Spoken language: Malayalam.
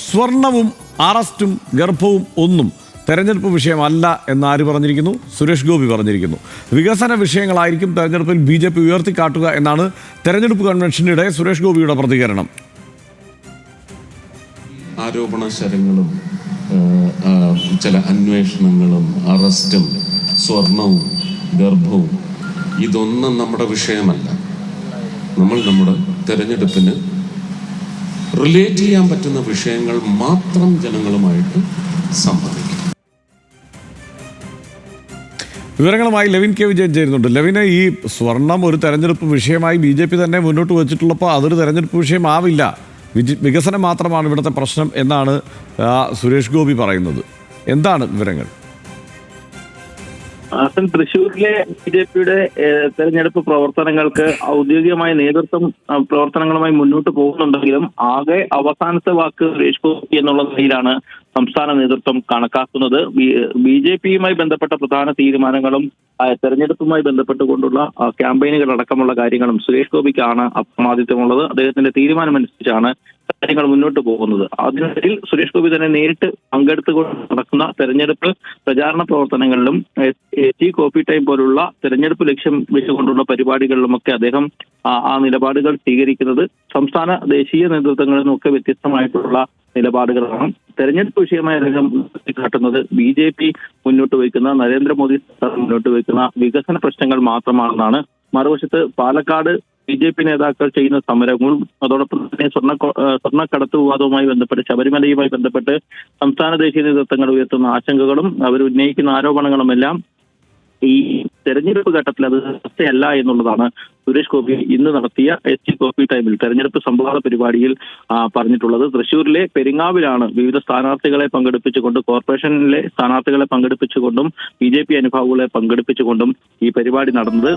സ്വർണവും അറസ്റ്റും ഗർഭവും ഒന്നും തെരഞ്ഞെടുപ്പ് വിഷയമല്ല എന്ന് ആര് പറഞ്ഞിരിക്കുന്നു? സുരേഷ് ഗോപി പറഞ്ഞിരിക്കുന്നു. വികസന വിഷയങ്ങളായിരിക്കും തെരഞ്ഞെടുപ്പിൽ BJP ഉയർത്തിക്കാട്ടുക എന്നാണ് തെരഞ്ഞെടുപ്പ് കൺവെൻഷനിടെ സുരേഷ് ഗോപിയുടെ പ്രതികരണം. ആരോപണ ശരങ്ങളും ചില അന്വേഷണങ്ങളും അറസ്റ്റും സ്വർണവും ഗർഭവും ഇതൊന്നും നമ്മുടെ വിഷയമല്ല. നമ്മൾ നമ്മുടെ തെരഞ്ഞെടുപ്പിന് റിലേറ്റ് ചെയ്യാൻ പറ്റുന്ന വിഷയങ്ങൾ മാത്രം ജനങ്ങളുമായിട്ട് സംവദിക്കും. വിവരങ്ങളുമായി ലെവിൻ കെ വിജയൻ ചേരുന്നുണ്ട്. ലെവിന്, ഈ സ്വർണം ഒരു തെരഞ്ഞെടുപ്പ് വിഷയമായി BJP തന്നെ മുന്നോട്ട് വച്ചിട്ടുള്ളപ്പോൾ അതൊരു തെരഞ്ഞെടുപ്പ് വിഷയമാവില്ല, വികസനം മാത്രമാണ് ഇവിടുത്തെ പ്രശ്നം എന്നാണ് സുരേഷ് ഗോപി പറയുന്നത്. എന്താണ് വിവരങ്ങൾ? തൃശ്ശൂരിലെ BJPയുടെ തെരഞ്ഞെടുപ്പ് പ്രവർത്തനങ്ങൾക്ക് ഔദ്യോഗികമായ നേതൃത്വം പ്രവർത്തനങ്ങളുമായി മുന്നോട്ട് പോകുന്നുണ്ടെങ്കിലും ആകെ അവസാനത്തെ വാക്ക് സുരേഷ് ഗോപി എന്നുള്ള നിലയിലാണ് സംസ്ഥാന നേതൃത്വം കണക്കാക്കുന്നത്. BJPയുമായി ബന്ധപ്പെട്ട പ്രധാന തീരുമാനങ്ങളും തെരഞ്ഞെടുപ്പുമായി ബന്ധപ്പെട്ടുകൊണ്ടുള്ള ക്യാമ്പയിനുകൾ അടക്കമുള്ള കാര്യങ്ങളും സുരേഷ് ഗോപിക്കാണ് അപ്രമാദിത്വമുള്ളത്. അദ്ദേഹത്തിന്റെ തീരുമാനമനുസരിച്ചാണ് കാര്യങ്ങൾ മുന്നോട്ട് പോകുന്നത്. അതിനിടയിൽ സുരേഷ് ഗോപി തന്നെ നേരിട്ട് പങ്കെടുത്തുകൊണ്ട് നടക്കുന്ന തെരഞ്ഞെടുപ്പ് പ്രചാരണ പ്രവർത്തനങ്ങളിലും കോഫി ടൈം പോലുള്ള തെരഞ്ഞെടുപ്പ് ലക്ഷ്യം വെച്ചുകൊണ്ടുള്ള പരിപാടികളിലുമൊക്കെ അദ്ദേഹം ആ നിലപാടുകൾ സ്വീകരിക്കുന്നത് സംസ്ഥാന ദേശീയ നേതൃത്വങ്ങളിൽ നിന്നൊക്കെ വ്യത്യസ്തമായിട്ടുള്ള നിലപാടുകളാണ്. തെരഞ്ഞെടുപ്പ് വിഷയമായി അദ്ദേഹം കാട്ടുന്നത് BJP മുന്നോട്ട് വയ്ക്കുന്ന, നരേന്ദ്രമോദി സർക്കാർ മുന്നോട്ട് വയ്ക്കുന്ന വികസന പ്രശ്നങ്ങൾ മാത്രമാണെന്നാണ്. മറുവശത്ത് പാലക്കാട് BJP നേതാക്കൾ ചെയ്യുന്ന സമരങ്ങളും അതോടൊപ്പം തന്നെ സ്വർണ്ണക്കടത്ത് വിവാദവുമായി ബന്ധപ്പെട്ട്, ശബരിമലയുമായി ബന്ധപ്പെട്ട് സംസ്ഥാന ദേശീയ നേതൃത്വങ്ങൾ ഉയർത്തുന്ന ആശങ്കകളും അവർ ഉന്നയിക്കുന്ന ആരോപണങ്ങളുമെല്ലാം ഈ തെരഞ്ഞെടുപ്പ് ഘട്ടത്തിൽ അത് ചർച്ചയല്ല എന്നുള്ളതാണ് സുരേഷ് ഗോപി ഇന്ന് നടത്തിയ കോഫി ടൈമിൽ തെരഞ്ഞെടുപ്പ് സംവാദ പരിപാടിയിൽ പറഞ്ഞിട്ടുള്ളത്. തൃശ്ശൂരിലെ പെരിങ്ങാവിലാണ് വിവിധ സ്ഥാനാർത്ഥികളെ പങ്കെടുപ്പിച്ചുകൊണ്ട്, കോർപ്പറേഷനിലെ സ്ഥാനാർത്ഥികളെ പങ്കെടുപ്പിച്ചുകൊണ്ടും BJP അനുഭാവികളെ പങ്കെടുപ്പിച്ചുകൊണ്ടും ഈ പരിപാടി നടന്നത്.